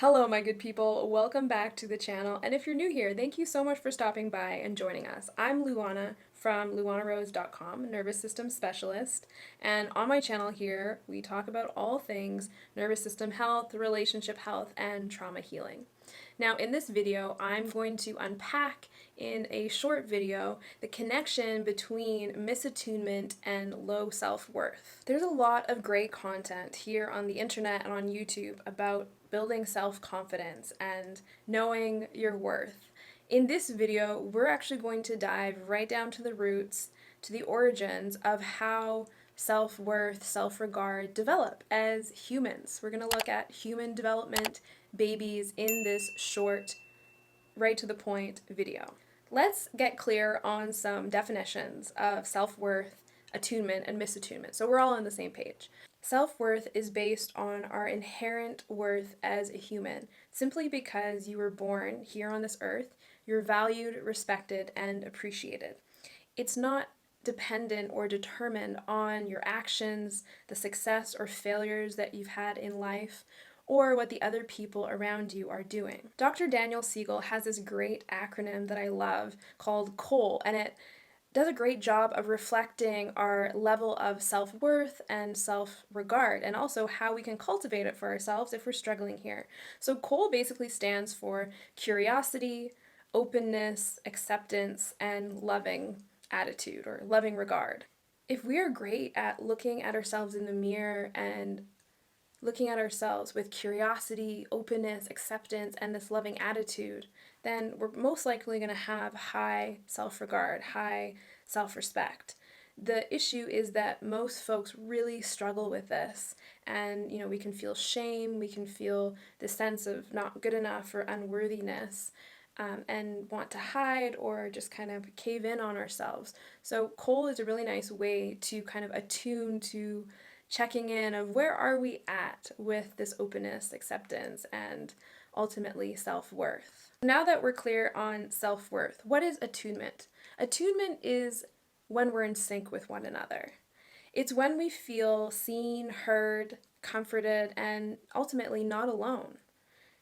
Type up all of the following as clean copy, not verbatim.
Hello, my good people. Welcome back to the channel. And if you're new here, thank you so much for stopping by and joining us. I'm Luana from luanarose.com, nervous system specialist. And on my channel here, we talk about all things nervous system health, relationship health, and trauma healing. Now, in this video, I'm going to unpack in a short video the connection between misattunement and low self-worth. There's a lot of great content here on the internet and on YouTube about building self-confidence and knowing your worth. In this video, we're actually going to dive right down to the roots, to the origins of how self-worth, self-regard develop as humans. We're going to look at human development babies in this short, right to the point video. Let's get clear on some definitions of self-worth, attunement, and misattunement, so we're all on the same page. Self-worth is based on our inherent worth as a human. Simply because you were born here on this earth, you're valued, respected, and appreciated. It's not dependent or determined on your actions, the success or failures that you've had in life, or what the other people around you are doing. Dr. Daniel Siegel has this great acronym that I love called COAL, and it does a great job of reflecting our level of self-worth and self-regard, and also how we can cultivate it for ourselves if we're struggling here. So COAL basically stands for curiosity, openness, acceptance, and loving attitude or loving regard. If we are great at looking at ourselves in the mirror and looking at ourselves with curiosity, openness, acceptance, and this loving attitude, then we're most likely going to have high self-regard, high self-respect. The issue is that most folks really struggle with this, and we can feel shame, we can feel this sense of not good enough or unworthiness, and want to hide or just kind of cave in on ourselves. So COAL is a really nice way to kind of attune to checking in of where are we at with this openness, acceptance, and ultimately self-worth. Now that we're clear on self-worth, what is attunement? Attunement is when we're in sync with one another. It's when we feel seen, heard, comforted, and ultimately not alone.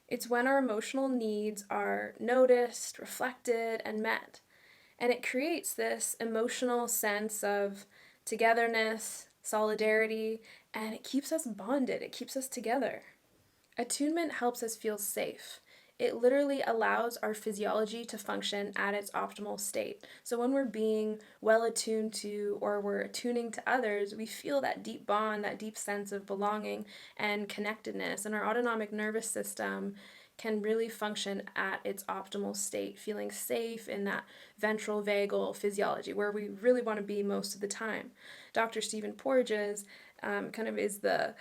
It's when our emotional needs are noticed, reflected, and met. And it creates this emotional sense of togetherness, solidarity, and it keeps us bonded, it keeps us together. Attunement helps us feel safe. It literally allows our physiology to function at its optimal state. So when we're being well attuned to or we're attuning to others, we feel that deep bond, that deep sense of belonging and connectedness, and our autonomic nervous system can really function at its optimal state, feeling safe in that ventral vagal physiology where we really want to be most of the time. Dr. Stephen Porges kind of is the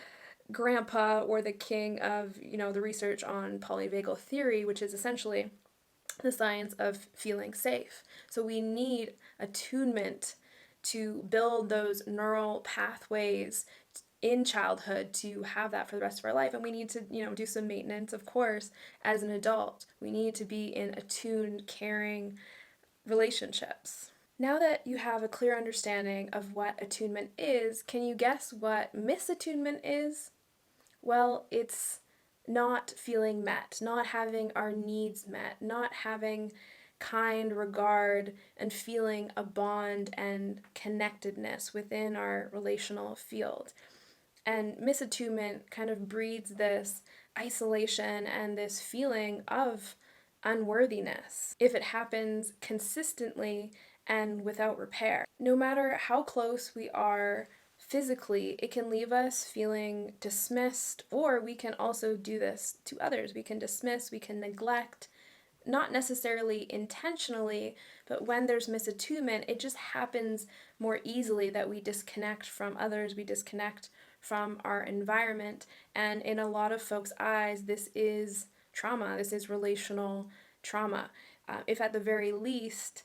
grandpa or the king of the research on polyvagal theory, which is essentially the science of feeling safe. So we need attunement to build those neural pathways in childhood to have that for the rest of our life, and we need to do some maintenance, of course, as an adult. We need to be in attuned, caring relationships. Now that you have a clear understanding of what attunement is, can you guess what misattunement is? Well, it's not feeling met, not having our needs met, not having kind regard and feeling a bond and connectedness within our relational field. And misattunement kind of breeds this isolation and this feeling of unworthiness if it happens consistently and without repair. No matter how close we are physically, it can leave us feeling dismissed, or we can also do this to others. We can dismiss, we can neglect, not necessarily intentionally, but when there's misattunement, it just happens more easily that we disconnect from others, we disconnect from our environment, and in a lot of folks' eyes, this is trauma, this is relational trauma. If at the very least,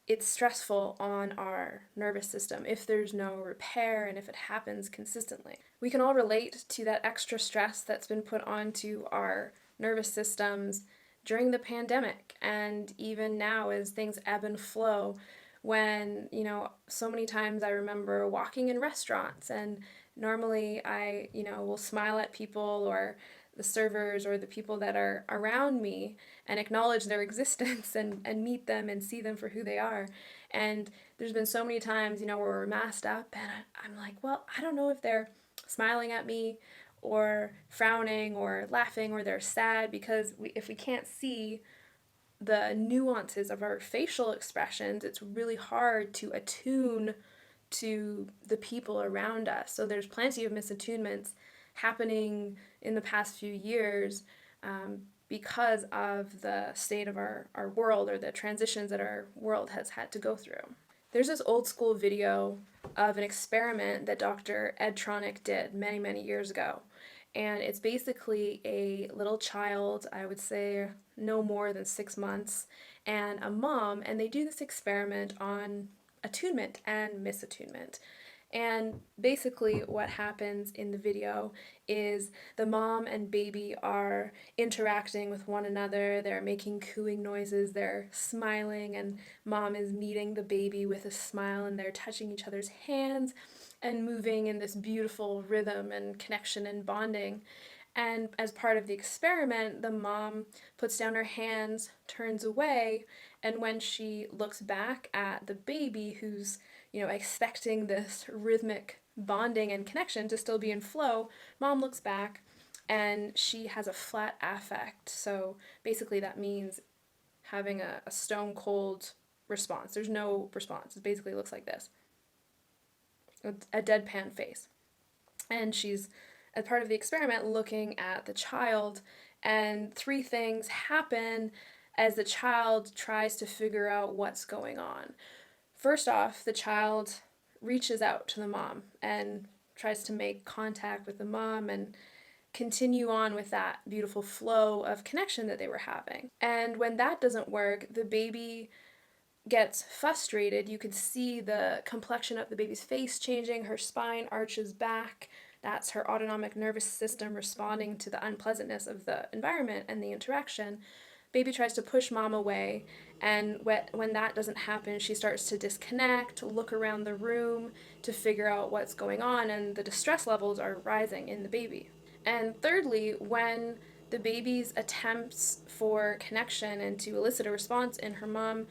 it's stressful on our nervous system if there's no repair and if it happens consistently. We can all relate to that extra stress that's been put onto our nervous systems during the pandemic, and even now as things ebb and flow, when so many times I remember walking in restaurants, and normally I will smile at people or the servers or the people that are around me and acknowledge their existence and meet them and see them for who they are. And there's been so many times, where we're masked up and I'm like, well, I don't know if they're smiling at me or frowning or laughing or they're sad, because if we can't see the nuances of our facial expressions, it's really hard to attune to the people around us. So there's plenty of misattunements happening in the past few years because of the state of our world, or the transitions that our world has had to go through. There's this old school video of an experiment that Dr. Ed Tronik did many, many years ago. And it's basically a little child, I would say no more than 6 months, and a mom, and they do this experiment on attunement and misattunement. And basically what happens in the video is the mom and baby are interacting with one another, they're making cooing noises, they're smiling, and mom is meeting the baby with a smile, and they're touching each other's hands and moving in this beautiful rhythm and connection and bonding. And as part of the experiment, the mom puts down her hands, turns away, and when she looks back at the baby who's, expecting this rhythmic bonding and connection to still be in flow, mom looks back and she has a flat affect. So basically that means having a stone cold response. There's no response. It basically looks like this. A deadpan face. And she's, as part of the experiment, looking at the child, and 3 things happen as the child tries to figure out what's going on. First off, the child reaches out to the mom and tries to make contact with the mom and continue on with that beautiful flow of connection that they were having. And when that doesn't work, the baby gets frustrated. You can see the complexion of the baby's face changing, her spine arches back. That's her autonomic nervous system responding to the unpleasantness of the environment and the interaction. Baby tries to push mom away, and when that doesn't happen, she starts to disconnect, look around the room to figure out what's going on, and the distress levels are rising in the baby. And thirdly, when the baby's attempts for connection and to elicit a response in her mom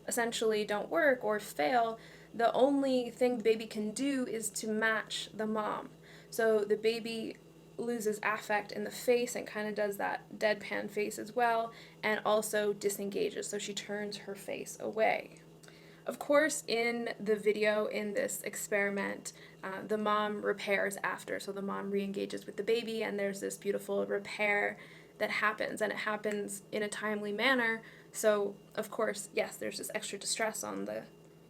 essentially don't work or fail, the only thing the baby can do is to match the mom. So the baby loses affect in the face and kind of does that deadpan face as well, and also disengages, so she turns her face away. Of course, in the video, in this experiment, the mom repairs after, so the mom re-engages with the baby, and there's this beautiful repair that happens, and it happens in a timely manner. So, of course, yes, there's this extra distress on the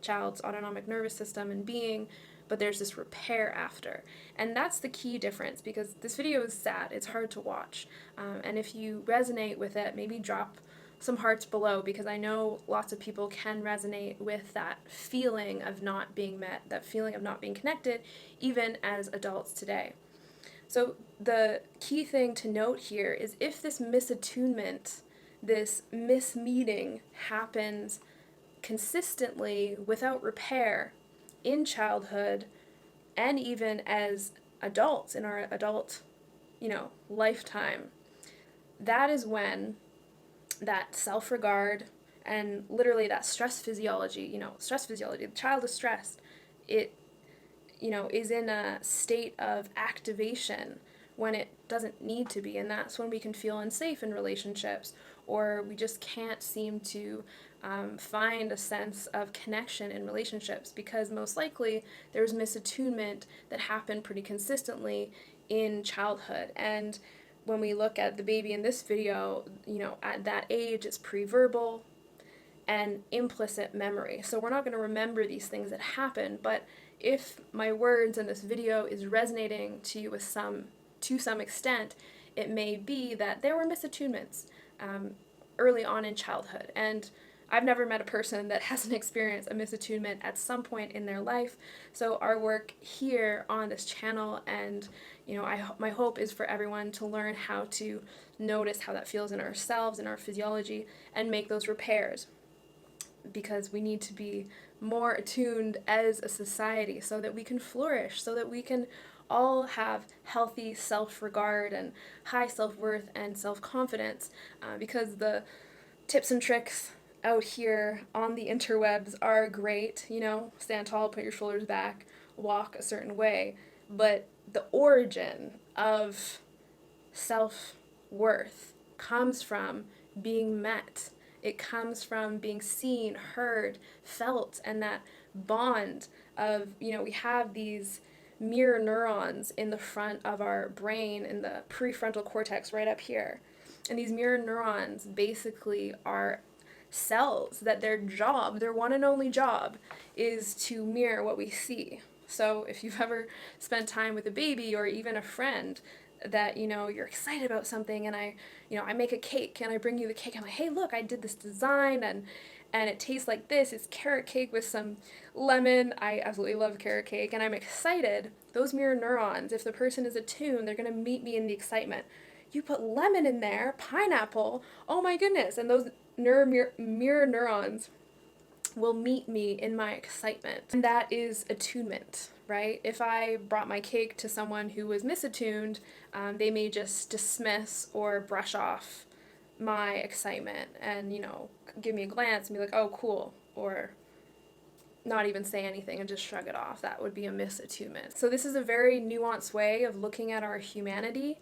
child's autonomic nervous system and being, but there's this repair after. And that's the key difference, because this video is sad, it's hard to watch. And if you resonate with it, maybe drop some hearts below, because I know lots of people can resonate with that feeling of not being met, that feeling of not being connected, even as adults today. So the key thing to note here is, if this misattunement, this mismeeting happens consistently without repair in childhood, and even as adults in our adult, lifetime, that is when that self-regard and literally that stress physiology, the child is stressed, it, is in a state of activation when it doesn't need to be, and that's when we can feel unsafe in relationships, or we just can't seem to find a sense of connection in relationships, because most likely there's misattunement that happened pretty consistently in childhood. And when we look at the baby in this video, at that age, it's pre-verbal and implicit memory. So we're not going to remember these things that happen, but if my words in this video is resonating to you to some extent, it may be that there were misattunements early on in childhood. And I've never met a person that hasn't experienced a misattunement at some point in their life. So our work here on this channel, and my hope is for everyone to learn how to notice how that feels in ourselves, in our physiology, and make those repairs, because we need to be more attuned as a society so that we can flourish, so that we can all have healthy self-regard and high self-worth and self-confidence, because the tips and tricks out here on the interwebs are great. Stand tall, put your shoulders back, walk a certain way, but the origin of self-worth comes from being met. It comes from being seen, heard, felt, and that bond of, we have these mirror neurons in the front of our brain, in the prefrontal cortex right up here. And these mirror neurons basically are cells that their one and only job, is to mirror what we see. So if you've ever spent time with a baby or even a friend that, you're excited about something, and I make a cake and I bring you the cake, I'm like, hey, look, I did this design, and it tastes like this. It's carrot cake with some lemon. I absolutely love carrot cake, and I'm excited. Those mirror neurons, if the person is attuned, they're going to meet me in the excitement. You put lemon in there, pineapple, oh my goodness, and those mirror neurons will meet me in my excitement. And that is attunement, right? If I brought my cake to someone who was misattuned, they may just dismiss or brush off my excitement and, give me a glance and be like, oh, cool, or not even say anything and just shrug it off. That would be a misattunement. So this is a very nuanced way of looking at our humanity.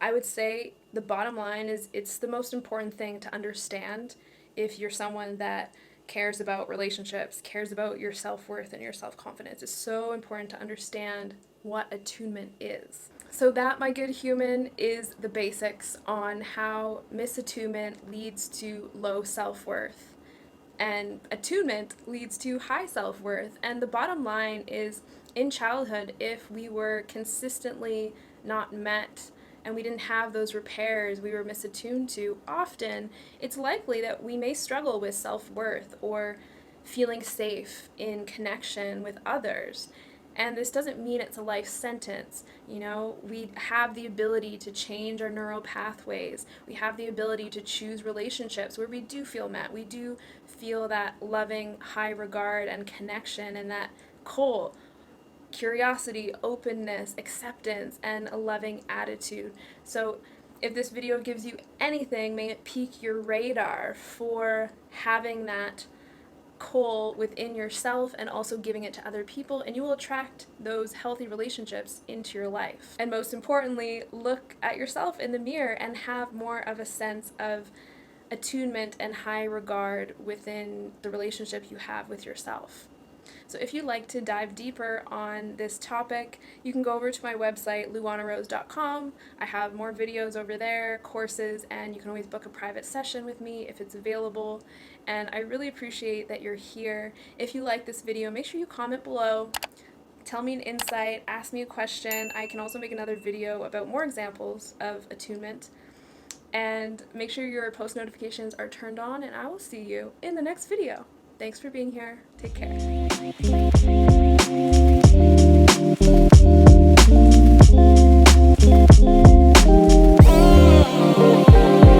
I would say the bottom line is it's the most important thing to understand if you're someone that cares about relationships, cares about your self-worth and your self-confidence. It's so important to understand what attunement is. So that, my good human, is the basics on how misattunement leads to low self-worth and attunement leads to high self-worth. And the bottom line is, in childhood, if we were consistently not met and we didn't have those repairs we were misattuned to, often it's likely that we may struggle with self-worth or feeling safe in connection with others. And this doesn't mean it's a life sentence. We have the ability to change our neural pathways. We have the ability to choose relationships where we do feel met. We do feel that loving, high regard and connection, and that curiosity, openness, acceptance, and a loving attitude. So if this video gives you anything, may it pique your radar for having that within yourself and also giving it to other people, and you will attract those healthy relationships into your life. And most importantly, look at yourself in the mirror and have more of a sense of attunement and high regard within the relationship you have with yourself. So if you'd like to dive deeper on this topic, you can go over to my website, luanarose.com. I have more videos over there, courses, and you can always book a private session with me if it's available. And I really appreciate that you're here. If you like this video, make sure you comment below, tell me an insight, ask me a question. I can also make another video about more examples of attunement. And make sure your post notifications are turned on, and I will see you in the next video. Thanks for being here. Take care.